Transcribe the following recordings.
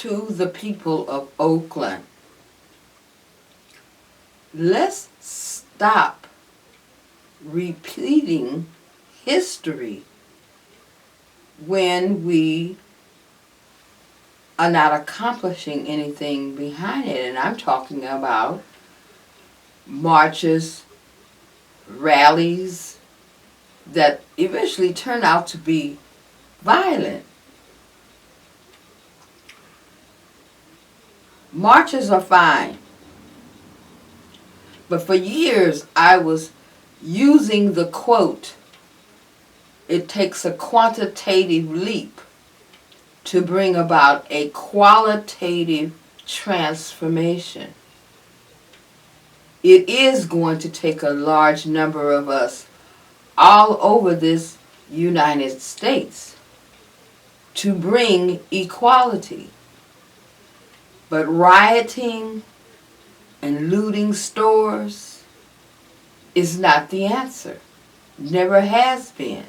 to the people of Oakland, let's stop repeating history when we are not accomplishing anything behind it. And I'm talking about marches, rallies that eventually turn out to be violent. Marches are fine. But for years I was using the quote, "It takes a quantitative leap to bring about a qualitative transformation." It is going to take a large number of us all over this United States to bring equality. But rioting and looting stores is not the answer. Never has been.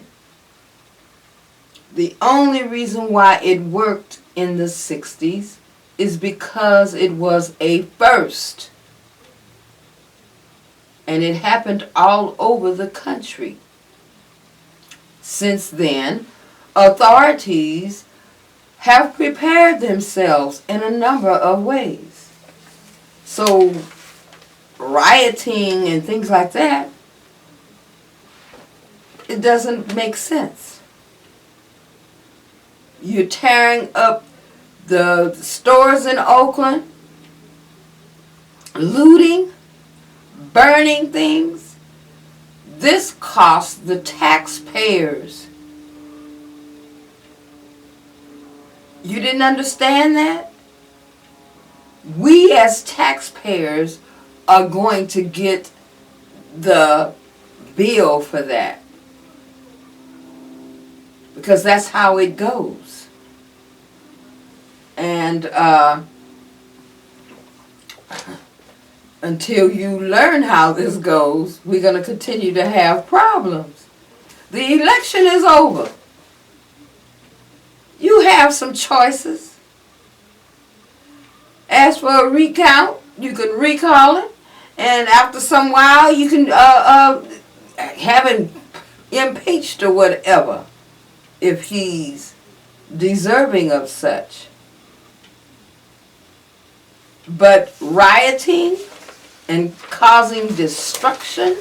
The only reason why it worked in the 60s is because it was a first. And it happened all over the country. Since then, authorities have prepared themselves in a number of ways. So, rioting and things like that, it doesn't make sense. You're tearing up the stores in Oakland, looting, burning things. This costs the taxpayers. You didn't understand that? We as taxpayers are going to get the bill for that. Because that's how it goes. And until you learn how this goes, we're going to continue to have problems. The election is over. You have some choices. As for a recount, you can recall it, and after some while you can have him impeached or whatever, if he's deserving of such. But rioting and causing destruction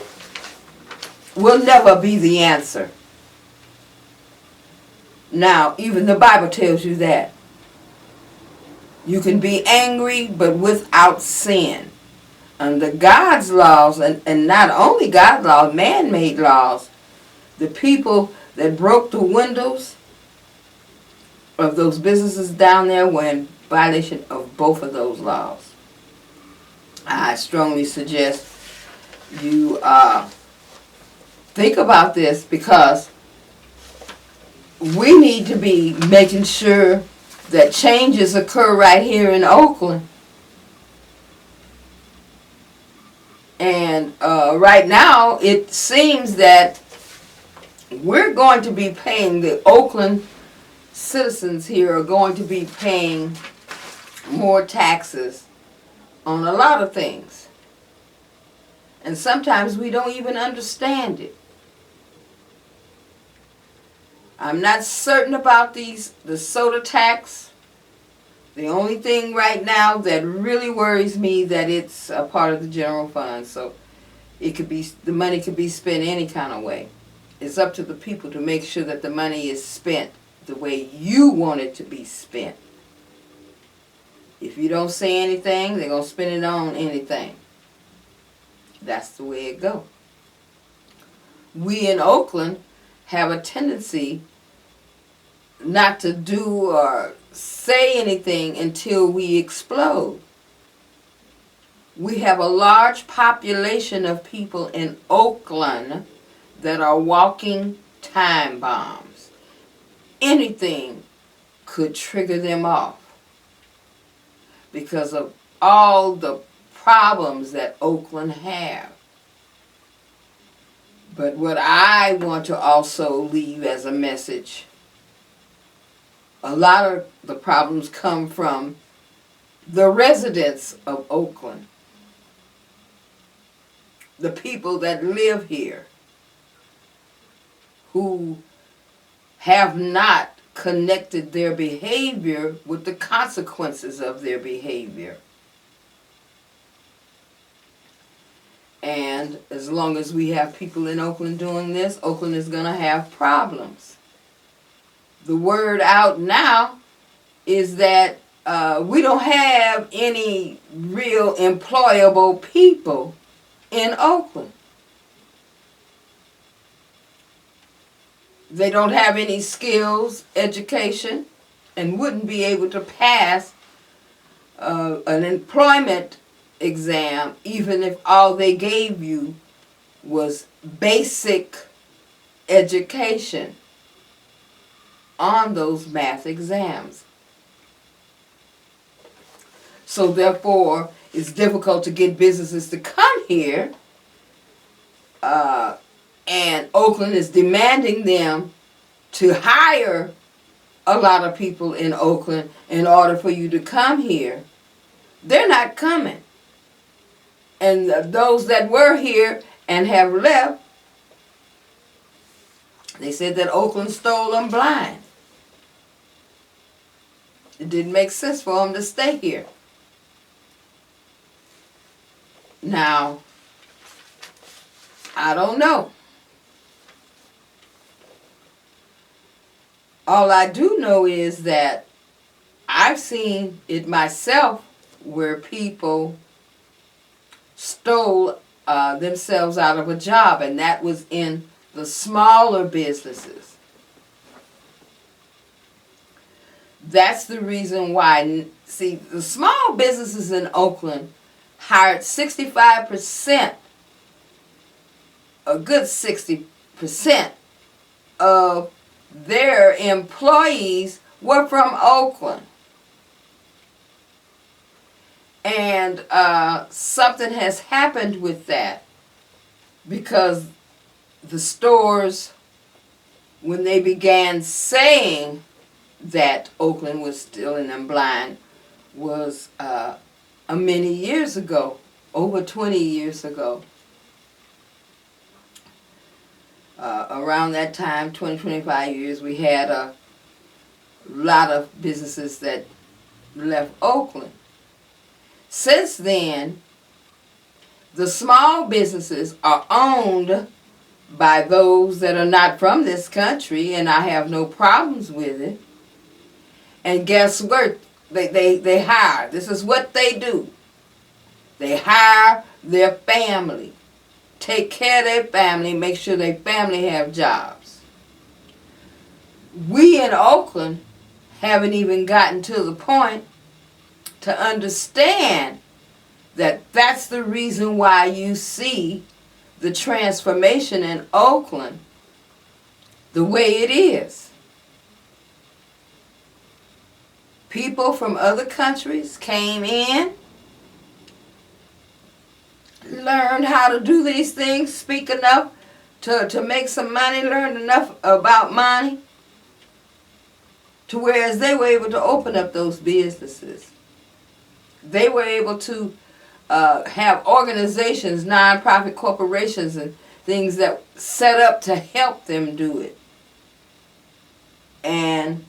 will never be the answer. Now, even the Bible tells you that. You can be angry, but without sin. Under God's laws, and not only God's laws, man-made laws, the people that broke the windows of those businesses down there were in violation of both of those laws. I strongly suggest you think about this, because we need to be making sure that changes occur right here in Oakland. And right now it seems that we're going to be paying, the Oakland citizens here are going to be paying more taxes on a lot of things. And sometimes we don't even understand it. I'm not certain about the soda tax. The only thing right now that really worries me that it's a part of the general fund, so it could be, the money could be spent any kind of way. It's up to the people to make sure that the money is spent the way you want it to be spent. If you don't say anything, they're going to spend it on anything. That's the way it goes. We in Oakland have a tendency not to do or say anything until we explode. We have a large population of people in Oakland that are walking time bombs. Anything could trigger them off because of all the problems that Oakland have. But what I want to also leave as a message A lot of the problems come from the residents of Oakland, the people that live here, who have not connected their behavior with the consequences of their behavior. And as long as we have people in Oakland doing this, Oakland is going to have problems. The word out now is that we don't have any real employable people in Oakland. They don't have any skills, education, and wouldn't be able to pass an employment exam even if all they gave you was basic education on those math exams. So therefore, it's difficult to get businesses to come here, and Oakland is demanding them to hire a lot of people in Oakland in order for you to come here. They're not coming. And those that were here and have left, they said that Oakland stole them blind. It didn't make sense for them to stay here. Now, I don't know. All I do know is that I've seen it myself where people stole themselves out of a job, and that was in the smaller businesses. That's the reason why, see, the small businesses in Oakland hired 65%, a good 60% of their employees were from Oakland. And something has happened with that, because the stores, when they began saying that Oakland was stealing them blind, was many years ago, over 20 years ago. Around that time, 20, 25 years, we had a lot of businesses that left Oakland. Since then, the small businesses are owned by those that are not from this country, and I have no problems with it. And guess what? They hire. This is what they do. They hire their family, take care of their family, make sure their family have jobs. We in Oakland haven't even gotten to the point to understand that that's the reason why you see the transformation in Oakland the way it is. People from other countries came in, learned how to do these things, speak enough to make some money, learn enough about money, to whereas they were able to open up those businesses. They were able to have organizations, nonprofit corporations, and things that set up to help them do it. And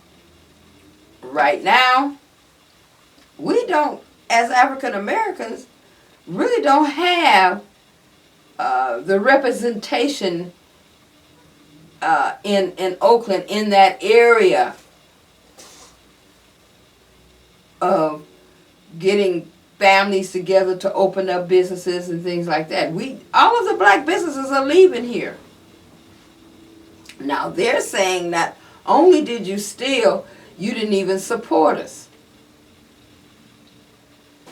right now, we don't, as African Americans, really don't have the representation in Oakland, in that area, of getting families together to open up businesses and things like that. All of the black businesses are leaving here. Now they're saying not only did you steal, you didn't even support us.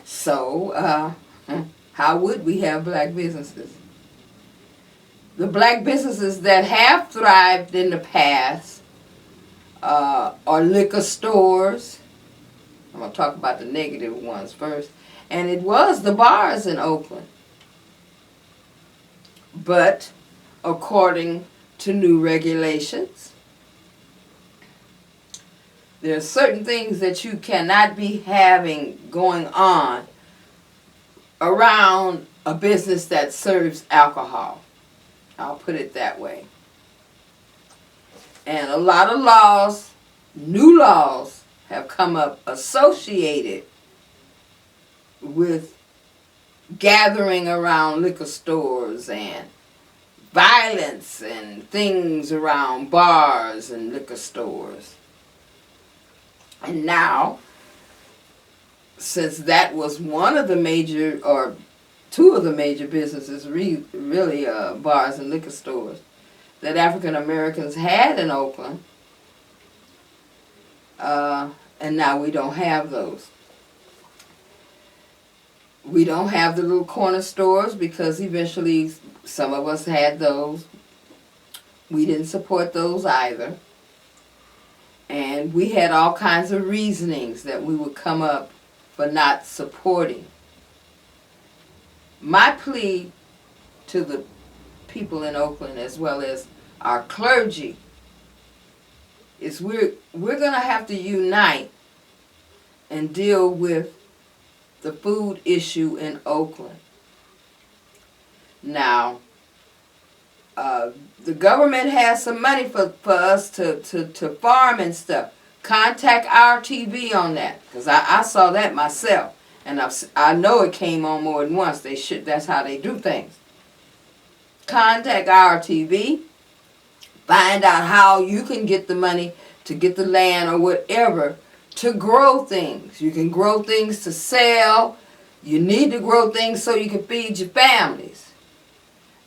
So, how would we have black businesses? The black businesses that have thrived in the past are liquor stores. I'm going to talk about the negative ones first. And it was the bars in Oakland. But according to new regulations, There are certain things that you cannot be having going on around a business that serves alcohol. I'll put it that way. And a lot of laws, new laws, have come up associated with gathering around liquor stores and violence and things around bars and liquor stores. And now, since that was one of the major, or two of the major businesses, really bars and liquor stores, that African Americans had in Oakland, and now we don't have those. We don't have the little corner stores because eventually some of us had those. We didn't support those either. And we had all kinds of reasonings that we would come up for not supporting. My plea to the people in Oakland, as well as our clergy, is we're going to have to unite and deal with the food issue in Oakland. Now, the government has some money for us to farm and stuff. Contact RTV on that, because I saw that myself, and I know it came on more than once. That's how they do things. Contact RTV, find out how you can get the money to get the land or whatever to grow things. You can grow things to sell. You need to grow things so you can feed your families.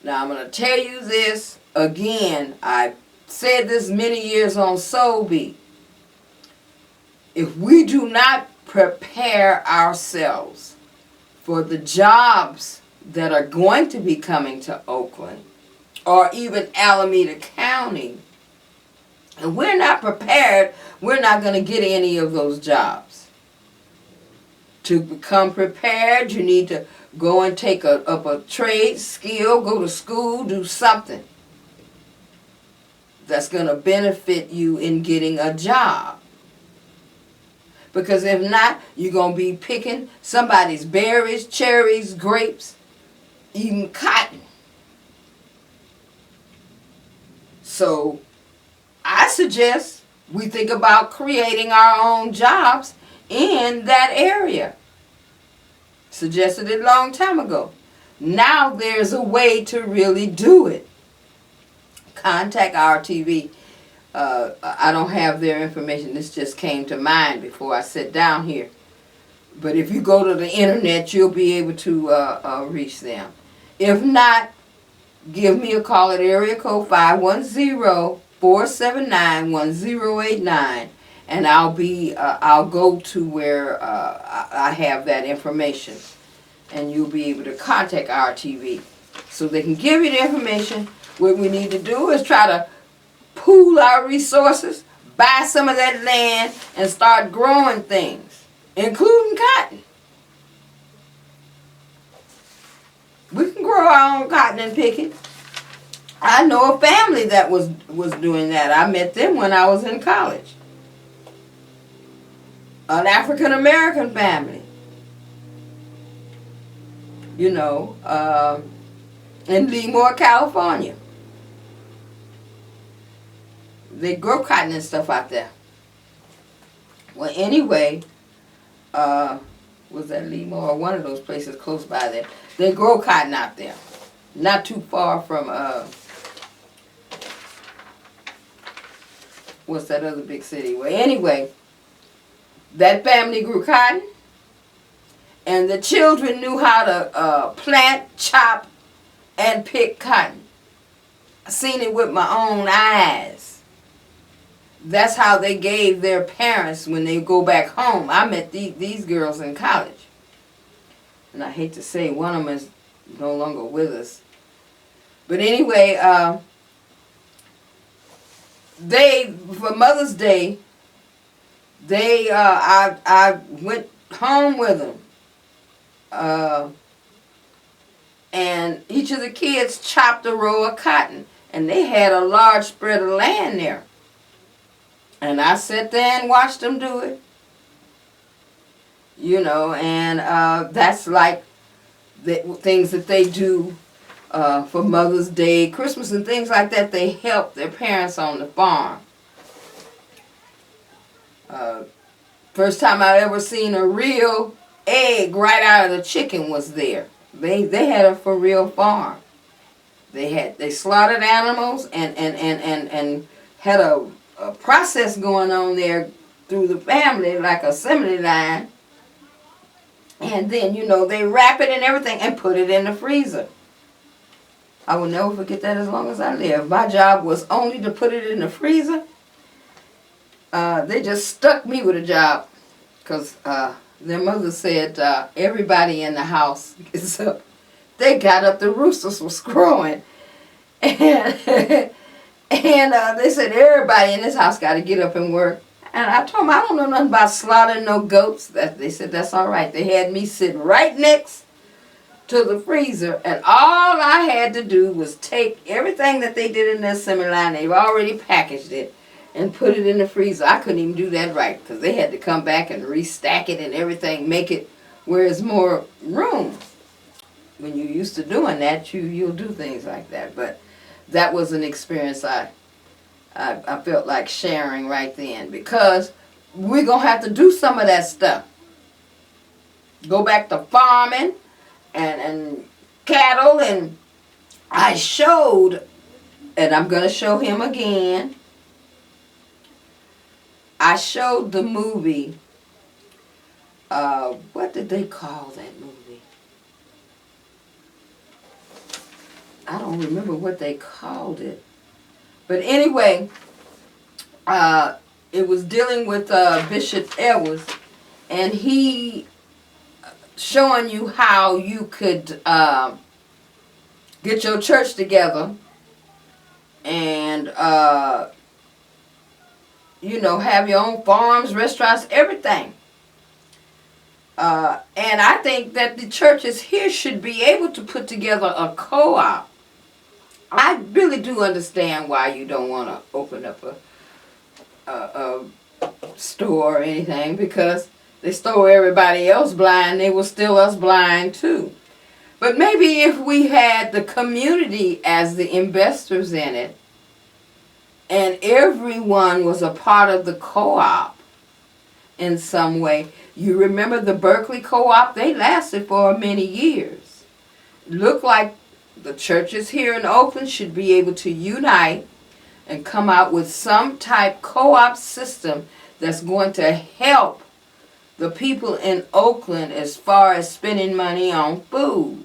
Now, I'm going to tell you this again. I said this many years on Soul Beat. If we do not prepare ourselves for the jobs that are going to be coming to Oakland or even Alameda County, and we're not prepared, we're not going to get any of those jobs. To become prepared, you need to go and take up a trade skill, go to school, do something that's going to benefit you in getting a job. Because if not, you're going to be picking somebody's berries, cherries, grapes, even cotton. So I suggest we think about creating our own jobs in that area. Suggested it a long time ago. Now there's a way to really do it. Contact RTV. I don't have their information. This just came to mind before I sat down here. But if you go to the internet, you'll be able to reach them. If not, give me a call at area code 510-479-1089, and I'll go to where I have that information, and you'll be able to contact RTV so they can give you the information. What we need to do is try to pool our resources, buy some of that land, and start growing things, including cotton. We can grow our own cotton and pick it. I know a family that was doing that. I met them when I was in college. An African American family. You know, in Lemoore, California. They grow cotton and stuff out there. Well, anyway, was that Lemoore or one of those places close by there? They grow cotton out there. Not too far from, what's that other big city? Well, anyway, that family grew cotton, and the children knew how to plant, chop, and pick cotton. I seen it with my own eyes. That's how they gave their parents when they go back home. I met these girls in college. And I hate to say one of them is no longer with us. But anyway, for Mother's Day, I went home with them. And each of the kids chopped a row of cotton. And they had a large spread of land there. And I sat there and watched them do it. You know, and that's like the things that they do for Mother's Day, Christmas, and things like that. They help their parents on the farm. First time I ever seen a real egg right out of the chicken was there. They had a for real farm. They slaughtered animals and had a process going on there through the family, like a assembly line. And then, you know, they wrap it and everything and put it in the freezer. I will never forget that as long as I live. My job was only to put it in the freezer. They just stuck me with a job because their mother said everybody in the house gets up. They got up, the roosters was crowing. And, they said everybody in this house got to get up and work. And I told them I don't know nothing about slaughtering no goats. They said that's all right. They had me sitting right next to the freezer, and all I had to do was take everything that they did in the assembly line. They've already packaged it and put it in the freezer. I couldn't even do that right because they had to come back and restack it and everything, make it where there's more room. When you're used to doing that, you'll do things like that. But that was an experience I felt like sharing right then, because we're going to have to do some of that stuff. Go back to farming and cattle, and I showed, and I'm going to show him again, I showed the movie, what did they call that movie? I don't remember what they called it. But anyway, it was dealing with Bishop Edwards, and he showing you how you could get your church together and, you know, have your own farms, restaurants, everything. And I think that the churches here should be able to put together a co-op. I really do understand why you don't want to open up a store or anything, because they stole everybody else blind, they will steal us blind too. But maybe if we had the community as the investors in it, and everyone was a part of the co-op in some way. You remember the Berkeley co-op? They lasted for many years. Looked like the churches here in Oakland should be able to unite and come out with some type co-op system that's going to help the people in Oakland as far as spending money on food.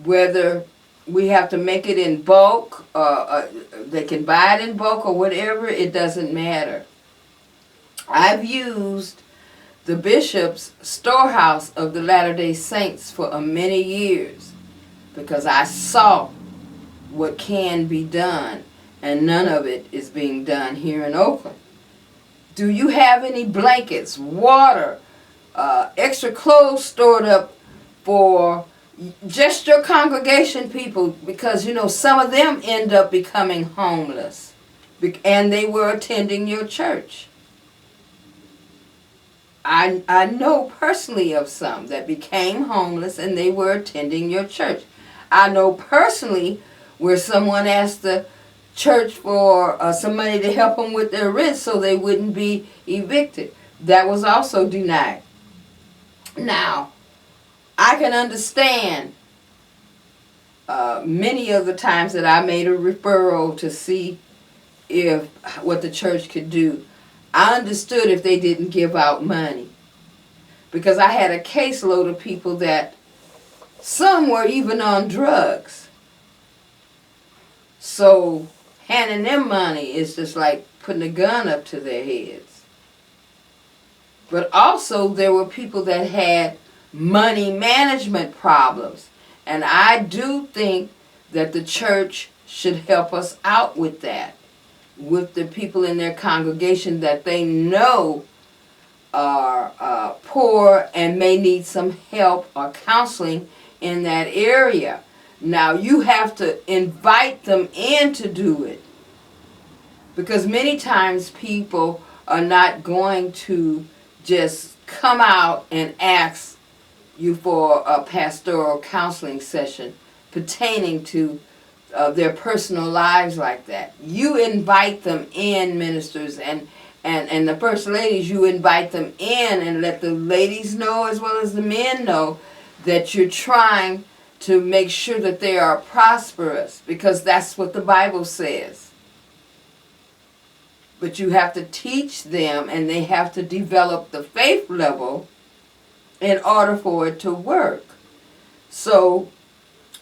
Whether we have to make it in bulk, they can buy it in bulk or whatever, it doesn't matter. I've used the bishop's storehouse of the Latter-day Saints for many years, because I saw what can be done, and none of it is being done here in Oakland. Do you have any blankets, water, extra clothes stored up for just your congregation people? Because, you know, some of them end up becoming homeless, and they were attending your church. I know personally of some that became homeless and they were attending your church. I know personally where someone asked the church for some money to help them with their rent so they wouldn't be evicted. That was also denied. Now, I can understand many of the times that I made a referral to see if what the church could do. I understood if they didn't give out money, because I had a caseload of people that some were even on drugs. So handing them money is just like putting a gun up to their heads. But also there were people that had money management problems. And I do think that the church should help us out with that, with the people in their congregation that they know are poor and may need some help or counseling in that area. Now, you have to invite them in to do it. Because many times people are not going to just come out and ask you for a pastoral counseling session pertaining to their personal lives like that. You invite them in, ministers, and the first ladies, you invite them in and let the ladies know as well as the men know that you're trying to make sure that they are prosperous, because that's what the Bible says. But you have to teach them, and they have to develop the faith level in order for it to work. So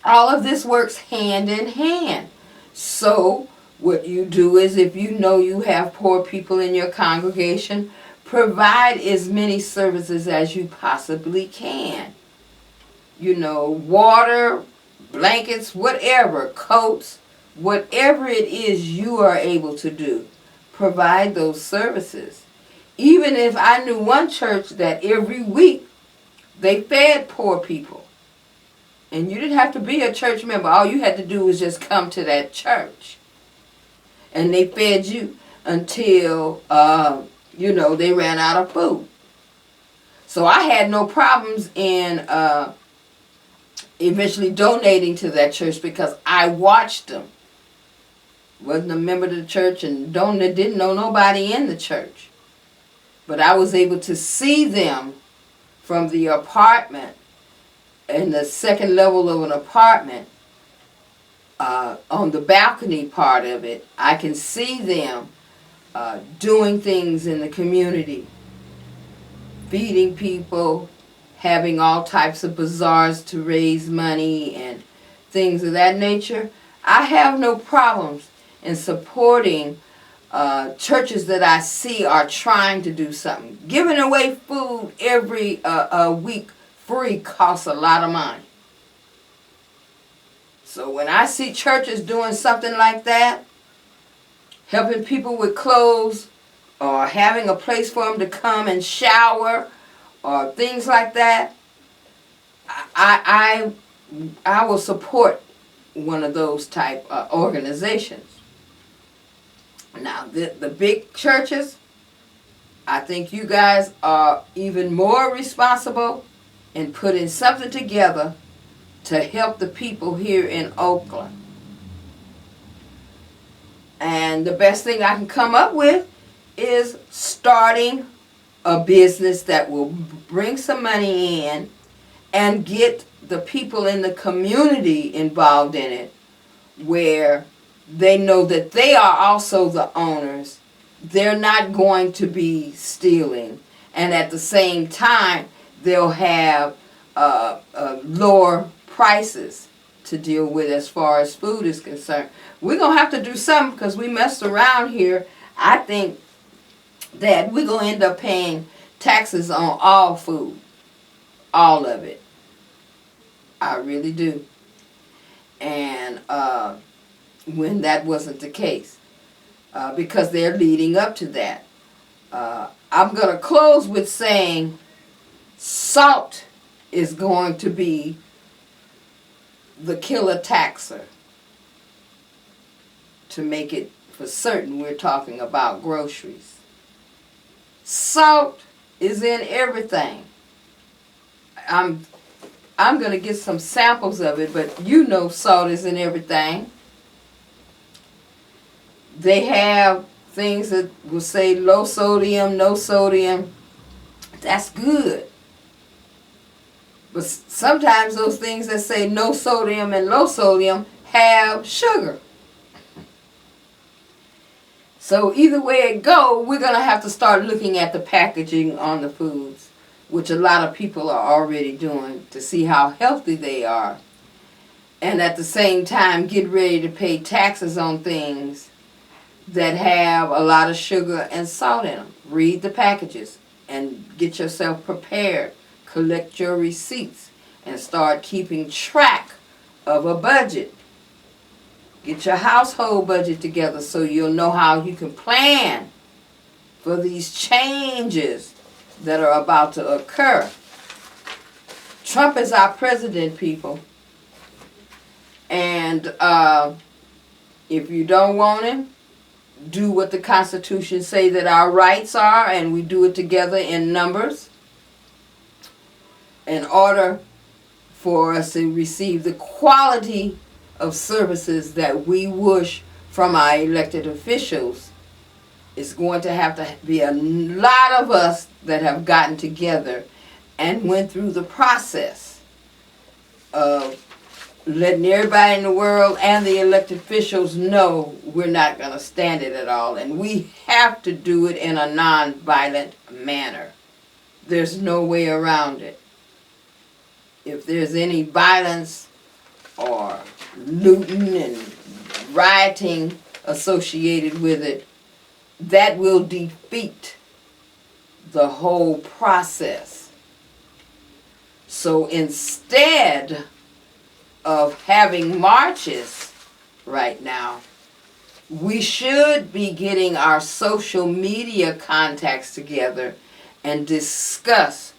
all of this works hand in hand. So what you do is, if you know you have poor people in your congregation, provide as many services as you possibly can. You know, water, blankets, whatever, coats, whatever it is you are able to do, provide those services. Even if I knew one church that every week they fed poor people. And you didn't have to be a church member. All you had to do was just come to that church. And they fed you until, they ran out of food. So I had no problems in eventually donating to that church, because I watched them. Wasn't a member of the church and didn't know nobody in the church. But I was able to see them from the apartment, in the second level of an apartment, on the balcony part of it. I can see them doing things in the community, feeding people, having all types of bazaars to raise money and things of that nature. I have no problems in supporting churches that I see are trying to do something. Giving away food every week free costs a lot of money. So when I see churches doing something like that, helping people with clothes, or having a place for them to come and shower, or things like that, I will support one of those type organizations. Now, the big churches, I think you guys are even more responsible in putting something together to help the people here in Oakland. And the best thing I can come up with is starting a business that will bring some money in and get the people in the community involved in it, where they know that they are also the owners. They're not going to be stealing. And at the same time, they'll have lower prices to deal with as far as food is concerned. We're going to have to do something, because we messed around here. I think that we're going to end up paying taxes on all food. All of it. I really do. And when that wasn't the case. Because they're leading up to that. I'm going to close with saying salt is going to be the killer taxer. To make it for certain, we're talking about groceries. Salt is in everything. I'm going to get some samples of it, but you know salt is in everything. They have things that will say low sodium, no sodium. That's good. But sometimes those things that say no sodium and low sodium have sugar. So either way it go, we're going to have to start looking at the packaging on the foods, which a lot of people are already doing, to see how healthy they are. And at the same time, get ready to pay taxes on things that have a lot of sugar and salt in them. Read the packages and get yourself prepared. Collect your receipts and start keeping track of a budget. Get your household budget together so you'll know how you can plan for these changes that are about to occur. Trump is our president, people. And if you don't want him, do what the Constitution say that our rights are, and we do it together in numbers in order for us to receive the quality of services that we wish from our elected officials. It's going to have to be a lot of us that have gotten together and went through the process of letting everybody in the world and the elected officials know we're not going to stand it at all. And we have to do it in a non-violent manner. There's no way around it. If there's any violence or looting and rioting associated with it, that will defeat the whole process. So instead of having marches right now, we should be getting our social media contacts together and discuss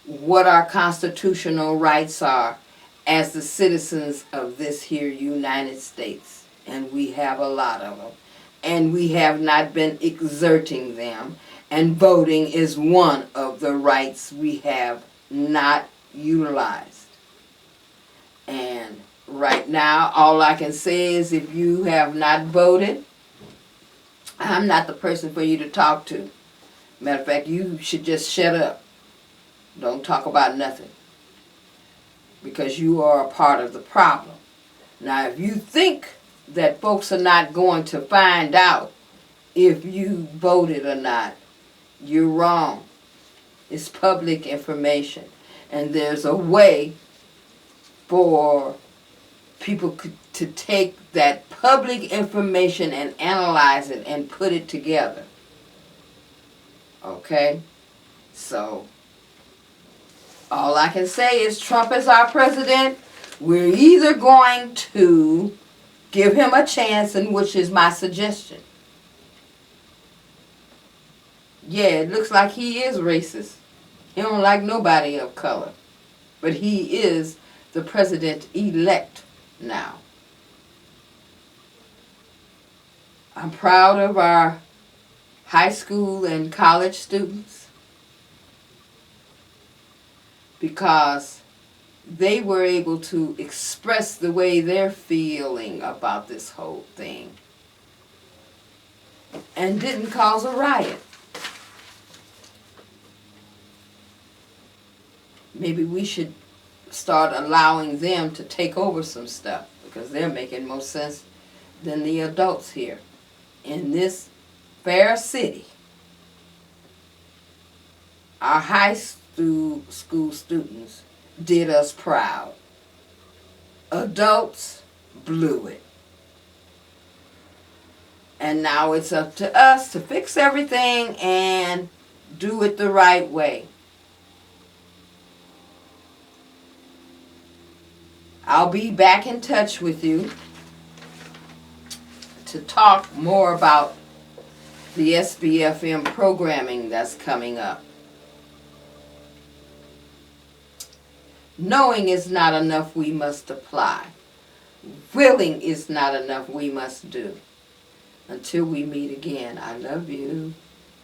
what our constitutional rights are as the citizens of this here United States. And we have a lot of them. And we have not been exerting them. And voting is one of the rights we have not utilized. And right now, all I can say is if you have not voted, I'm not the person for you to talk to. Matter of fact, you should just shut up. Don't talk about nothing. Because you are a part of the problem. Now, if you think that folks are not going to find out if you voted or not, you're wrong. It's public information. And there's a way for people to take that public information and analyze it and put it together. Okay? So, all I can say is Trump is our president. We're either going to give him a chance, and which is my suggestion. Yeah, it looks like he is racist. He don't like nobody of color. But he is the president-elect now. I'm proud of our high school and college students because they were able to express the way they're feeling about this whole thing and didn't cause a riot. Maybe we should start allowing them to take over some stuff because they're making more sense than the adults here. In this fair city, our high school students did us proud. Adults blew it. And now it's up to us to fix everything and do it the right way. I'll be back in touch with you to talk more about the SBFM programming that's coming up. Knowing is not enough, we must apply. Willing is not enough, we must do. Until we meet again, I love you.